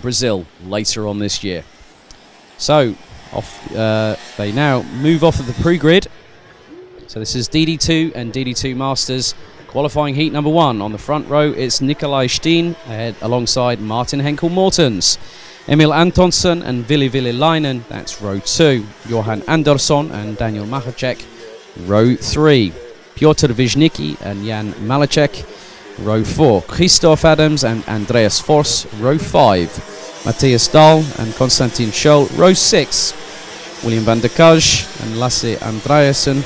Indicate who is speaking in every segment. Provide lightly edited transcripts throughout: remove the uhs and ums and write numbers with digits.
Speaker 1: Brazil later on this year. So they now move off of the pre-grid. So this is DD2 and DD2 Masters qualifying heat number 1. On the front row, it's Nikolai Steen ahead alongside Martin Henkel Mortens. Emil Antonsson and Ville Leinen, that's row 2. Johan Andersson and Daniel Machacek, row 3. Piotr Wisnicki and Jan Malacek, row 4. Christoph Adams and Andreas Fors, row 5. Matthias Dahl and Konstantin Scholl, row 6. William van der Kaj and Lasse Andreasen,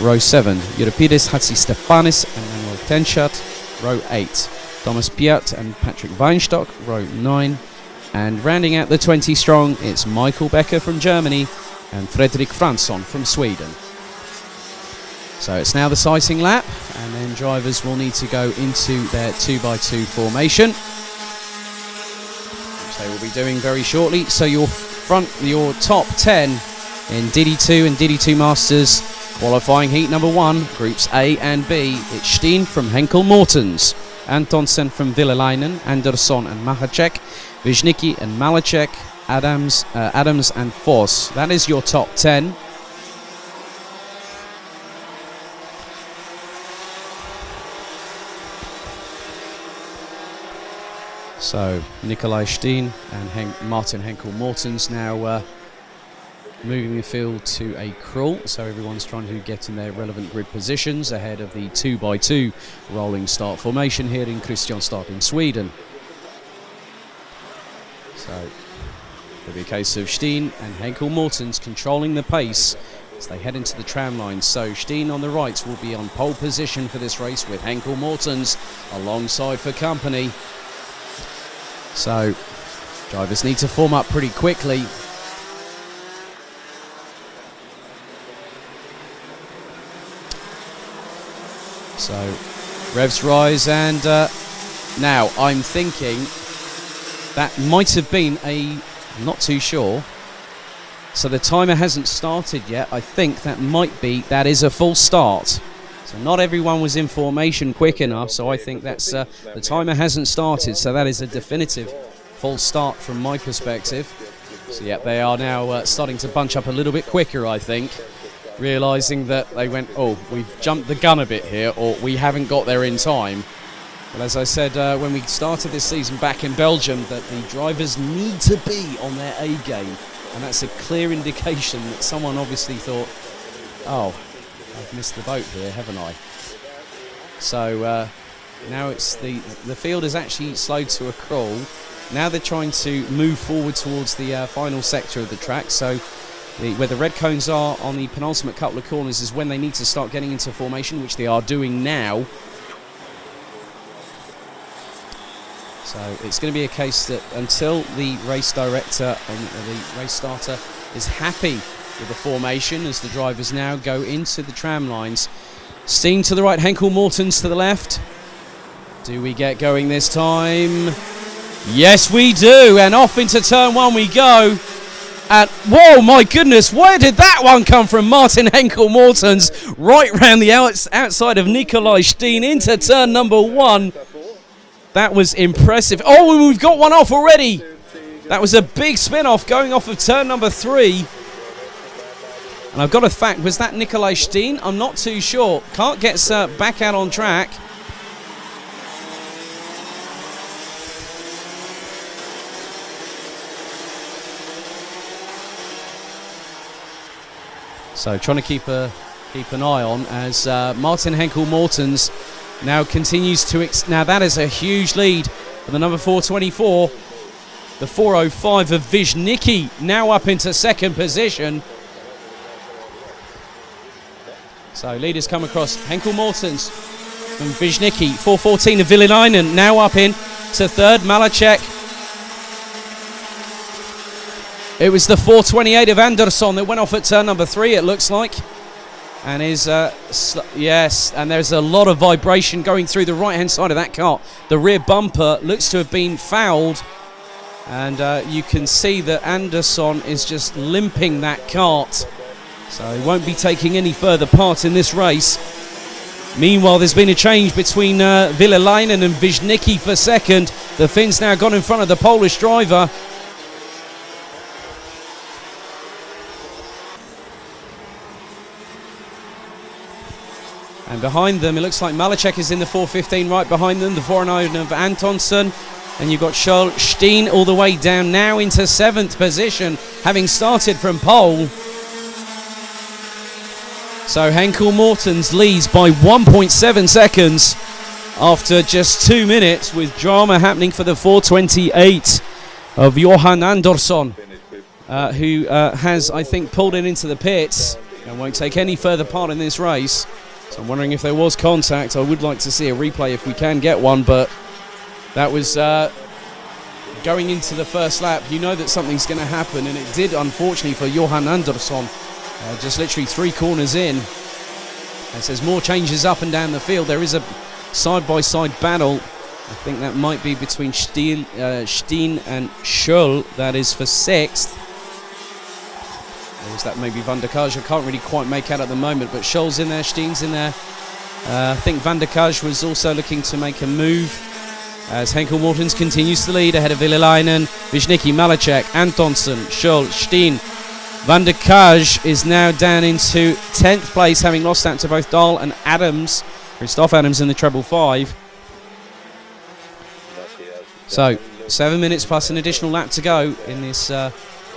Speaker 1: row 7. Euripides Hatzistefanis and Manuel Tenchat, row 8. Thomas Piat and Patrick Weinstock, row 9. And rounding out the 20 strong, it's Michael Becker from Germany and Fredrik Fransson from Sweden. So it's now the sighting lap, and then drivers will need to go into their 2x2 formation, which they will be doing very shortly. So your top 10 in DD2 and DD2 Masters qualifying heat number 1, groups A and B. It's Steen from Henkel Mortens, Antonsson from Ville Leinen, Andersson and Machacek, Wisnicki and Malacek, Adams and Fors. That is your top 10. So Nikolai Steen and Martin Henkel Mortens now moving the field to a crawl. So everyone's trying to get in their relevant grid positions ahead of the 2x2 rolling start formation here in Kristianstad in Sweden. So it'll be a case of Steen and Henkel Mortens controlling the pace as they head into the tram line. So Steen on the right will be on pole position for this race with Henkel Mortens alongside for company. So drivers need to form up pretty quickly. So revs rise, and now I'm thinking that might have been I'm not too sure. So the timer hasn't started yet. I think that is a full start. So not everyone was in formation quick enough, so I think that's the timer hasn't started, so that is a definitive full start from my perspective. So yeah, they are now starting to bunch up a little bit quicker, I think, realising that they went, oh, we've jumped the gun a bit here, or we haven't got there in time. But as I said when we started this season back in Belgium, that the drivers need to be on their A game, and that's a clear indication that someone obviously thought, oh, I've missed the boat here, haven't I? So now it's the field is actually slowed to a crawl. Now they're trying to move forward towards the final sector of the track. So where the red cones are on the penultimate couple of corners is when they need to start getting into formation, which they are doing now. So it's going to be a case that until the race director and the race starter is happy with the formation, as the drivers now go into the tram lines. Steen to the right, Henkel Mortens to the left. Do we get going this time? Yes, we do, and off into turn 1 we go. And whoa, my goodness, where did that one come from? Martin Henkel Mortens right round the outside of Nikolai Steen into turn number 1. That was impressive. Oh, we've got one off already. That was a big spin-off going off of turn number 3. And I've got a fact, was that Nikolai Steen? I'm not too sure. Can't get back out on track. So trying to keep an eye on as Martin Henkel Mortens now continues to... now that is a huge lead for the number 424. The 405 of Wisnicki now up into second position. So leaders come across. Henkel Mortens and Wisnicki. 414 of Ville Leinen now up in to third. Malacek. It was the 428 of Andersson that went off at turn number 3, it looks like. And is, yes, and there's a lot of vibration going through the right-hand side of that car. The rear bumper looks to have been fouled. And you can see that Andersson is just limping that kart. So he won't be taking any further part in this race. Meanwhile, there's been a change between Ville Leinen and Wisnicki for second. The Finn's now gone in front of the Polish driver. And behind them, it looks like Malacek is in the 4:15 right behind them, the 4:09 of Antonsson. And you've got Charles Steen all the way down now into 7th position, having started from pole. So Henkel Mortens leads by 1.7 seconds after just 2 minutes, with drama happening for the 4:28 of Johan Andersson, who has, I think, pulled it into the pits and won't take any further part in this race. So I'm wondering if there was contact. I would like to see a replay if we can get one, but that was going into the first lap. You know that something's going to happen, and it did, unfortunately, for Johan Andersson. Just literally 3 corners in. As there's more changes up and down the field, there is a side-by-side battle. I think that might be between Steen and Scholl. That is for 6th. Or is that maybe Van der Kaj? I can't really quite make out at the moment, but Scholl's in there, Steen's in there. I think Van der Kaj was also looking to make a move, as Henkel Mortens continues to lead ahead of Villelainen, Wisnicki, Malacek, Antonsson, Scholl, Steen. Van der Kaj is now down into 10th place, having lost out to both Dahl and Adams. Christoph Adams in the treble 5. So 7 minutes plus an additional lap to go in this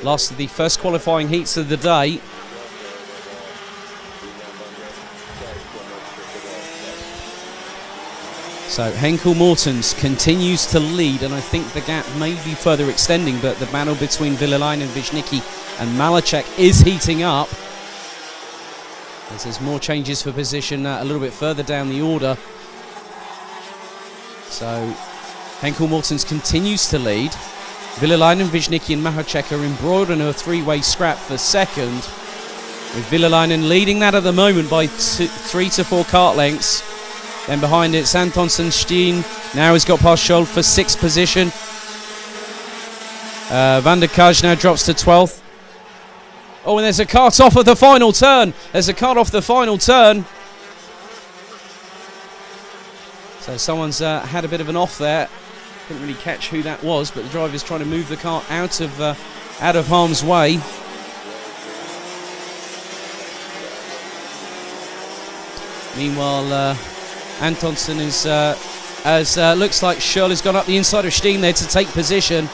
Speaker 1: last of the first qualifying heats of the day. So Henkel Mortens continues to lead, and I think the gap may be further extending, but the battle between Villelainen, Wisnicki and Malacek is heating up, as there's more changes for position a little bit further down the order. So Henkel Mortens continues to lead. Villelainen, Wisnicki and Malacek are embroiled in a 3-way scrap for 2nd, with Villelainen leading that at the moment by 3 to 4 kart lengths. Then behind it, Antonsson, Steen now has got past Scholl for 6th position. Van der Kaj now drops to 12th. Oh, and there's a kart off of the final turn. There's a kart off the final turn. So someone's had a bit of an off there. Couldn't really catch who that was, but the driver's trying to move the kart out of harm's way. Meanwhile, Antonsson is, looks like Scholl has gone up the inside of Steen there to take position.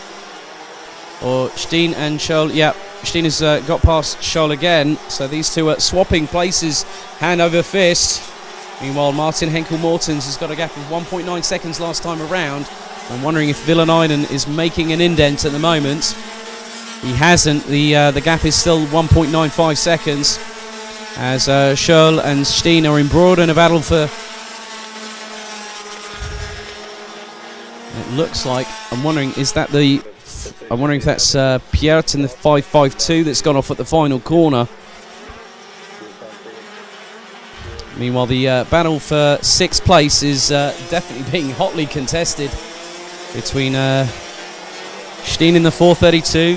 Speaker 1: Or Steen and Scholl, yeah, Steen has got past Scholl again. So these two are swapping places, hand over fist. Meanwhile, Martin Henkel Mortens has got a gap of 1.9 seconds last time around. I'm wondering if Villelainen is making an indent at the moment. He hasn't. The gap is still 1.95 seconds, as Scholl and Steen are embroiled in a battle for... It looks like, I'm wondering if that's Piert in the 5.52 that's gone off at the final corner. Meanwhile, the battle for 6th place is definitely being hotly contested between Steen in the 4.32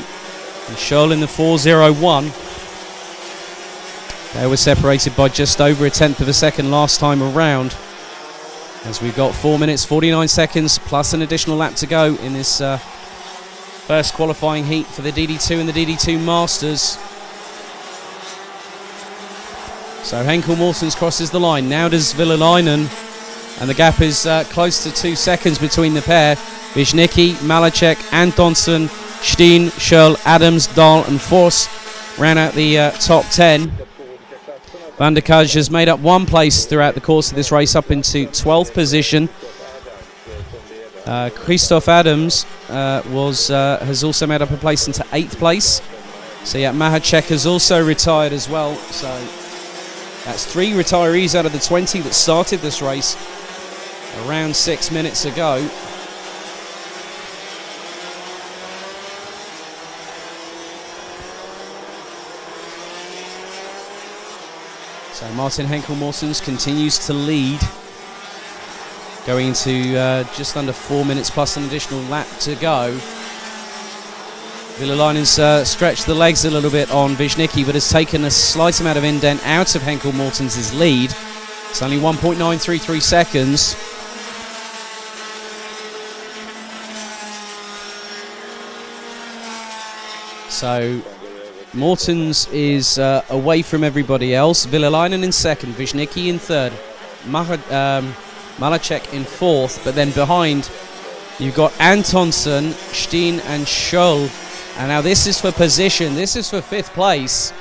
Speaker 1: and Scholl in the 4.01. They were separated by just over a 10th of a second last time around, as we've got 4 minutes 49 seconds plus an additional lap to go in this first qualifying heat for the DD2 and the DD2 Masters. So Henkel Mortens crosses the line, now does Villelainen, and the gap is close to 2 seconds between the pair. Wisnicki, Malacek, Antonsson, Steen, Scholl, Adams, Dahl and Voss ran out the top 10. Van der Kaj has made up 1 place throughout the course of this race, up into 12th position. Christoph Adams has also made up a place into 8th place. So yeah, Malacek has also retired as well. So that's 3 retirees out of the 20 that started this race around 6 minutes ago. So Martin Henkel Mortens continues to lead, going into just under 4 minutes plus an additional lap to go. Villelainen's stretched the legs a little bit on Wisnicki, but has taken a slight amount of indent out of Henkel Mortens' lead. It's only 1.933 seconds. So Mortens is away from everybody else. Villelainen in second, Wisnicki in third, Malacek in fourth, but then behind you've got Antonsson, Steen and Scholl. And now this is for position, this is for 5th place.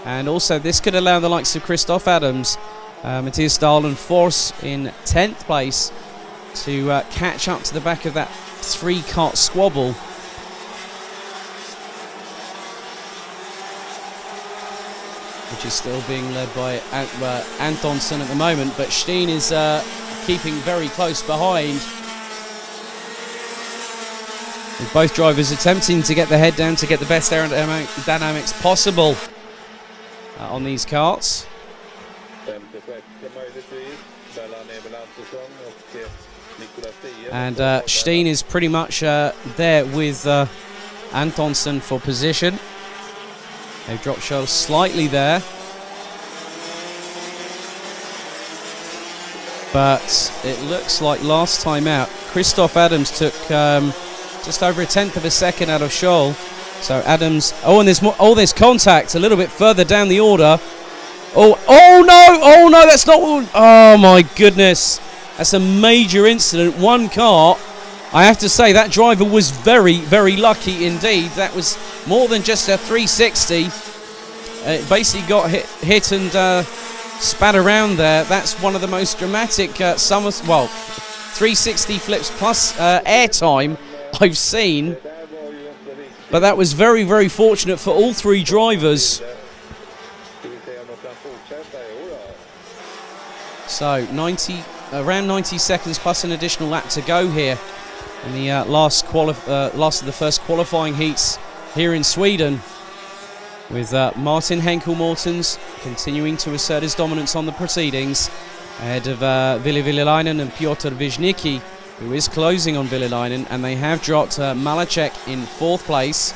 Speaker 1: And also this could allow the likes of Christoph Adams, Matthias Dahl and Force in 10th place to catch up to the back of that 3-cart squabble. Which is still being led by Antonsson at the moment, but Steen is keeping very close behind. With both drivers attempting to get the head down to get the best aerodynamics possible on these karts. And Steen is pretty much there with Antonsson for position. They've dropped Scholl slightly there. But it looks like last time out, Christoph Adams took just over 1/10 of a second out of Scholl. So Adams, and there's more, there's contact a little bit further down the order. Oh no, that's not, oh my goodness. That's a major incident. One car, I have to say, that driver was very, very lucky indeed. That was more than just a 360. It basically got hit and spat around there. That's one of the most dramatic 360 flips plus air time I've seen. But that was very, very fortunate for all 3 drivers. So around 90 seconds plus an additional lap to go here in the last of the first qualifying heats here in Sweden, with Martin Henkel Mortens continuing to assert his dominance on the proceedings ahead of Ville Villelainen and Piotr Wisnicki, who is closing on Villelainen, and they have dropped Malacek in 4th place.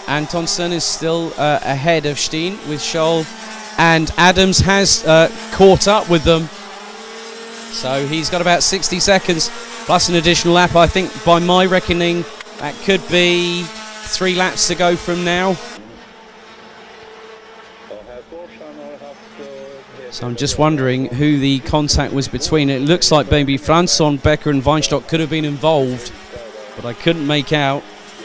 Speaker 1: Antonsson is still ahead of Steen with Scholl, and Adams has caught up with them. So he's got about 60 seconds plus an additional lap. I think by my reckoning that could be 3 laps to go from now. So I'm just wondering who the contact was between. It looks like maybe Fransson, Becker and Weinstock could have been involved, but I couldn't make out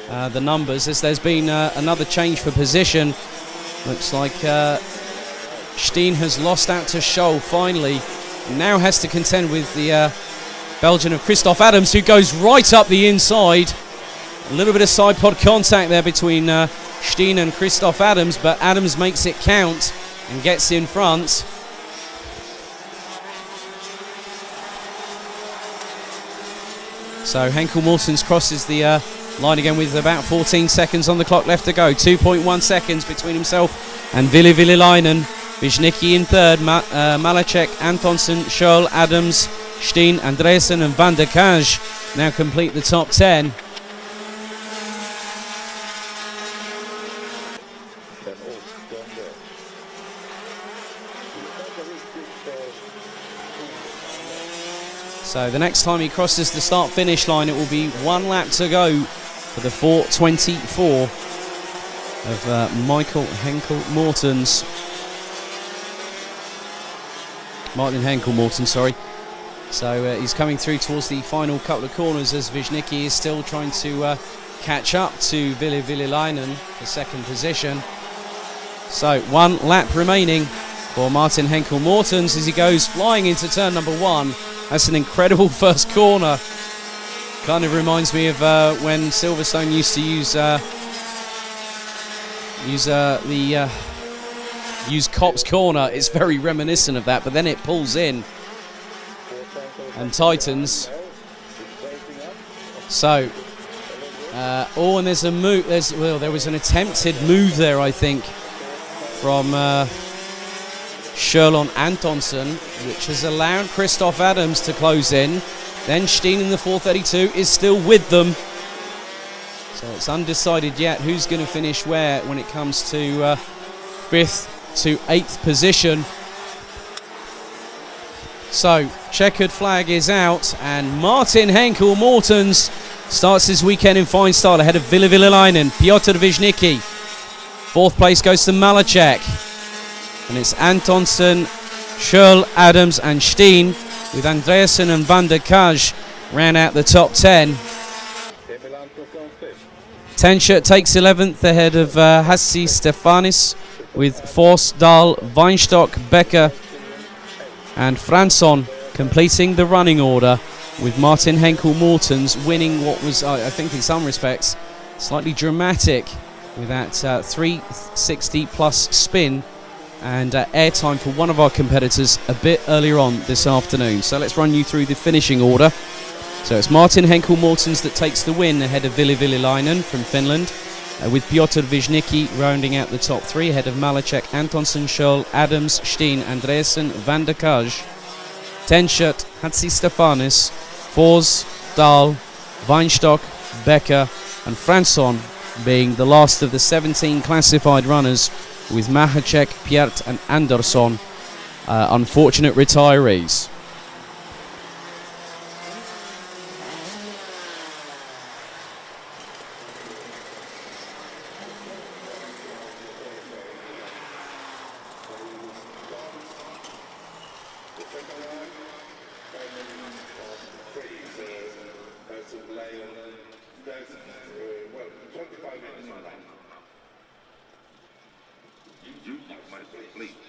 Speaker 1: the numbers, as there's been another change for position. Looks like Steen has lost out to Scholl finally, and now has to contend with the Belgian of Christoph Adams, who goes right up the inside. A little bit of side pod contact there between Steen and Christoph Adams, but Adams makes it count and gets in front. So Henkel Mortens crosses the line again with about 14 seconds on the clock left to go. 2.1 seconds between himself and Ville Villelainen. Wisnicki in third, Malacek, Antonsson, Scholl, Adams, Steen, Andresen and Van der Kaj now complete the top 10. So the next time he crosses the start-finish line, it will be 1 lap to go for the 4:24 of Martin Henkel Mortens, sorry. So he's coming through towards the final couple of corners, as Wisnicki is still trying to catch up to Ville Villelainen for 2nd position. So 1 lap remaining for Martin Henkel Mortens as he goes flying into turn number 1. That's an incredible first corner. Kind of reminds me of when Silverstone used to use Cop's corner. It's very reminiscent of that, but then it pulls in and tightens. So, and there's a move. There was an attempted move there, I think, from Scholl on Antonsson, which has allowed Christoph Adams to close in. Then Steen in the 432 is still with them. So it's undecided yet who's going to finish where when it comes to 5th to 8th position. So checkered flag is out, and Martin Henkel Mortens starts this weekend in fine style ahead of Villalainen, Piotr Wisnicki. 4th place goes to Malacek. And it's Antonsen, Schürl, Adams and Steen, with Andreasen and Van der Kaj ran out the top 10. Tenscher takes 11th ahead of Hassi Stefanis, with Force, Dahl, Weinstock, Becker and Fransson completing the running order, with Martin Henkel-Mortens winning what was, I think in some respects, slightly dramatic with that 360 plus spin and airtime for one of our competitors a bit earlier on this afternoon. So let's run you through the finishing order. So it's Martin Henkel-Mortens that takes the win ahead of Villalainen from Finland, with Piotr Wisnicki rounding out the top 3 ahead of Malacek, Antonsen, Schürl, Adams, Steen, Andreasen, Van der Kaj, Tenscher, Hatsi Stefanis, Fors, Dahl, Weinstock, Becker and Fransson being the last of the 17 classified runners, with Mahacek, Piert and Andersson unfortunate retirees.
Speaker 2: You might please.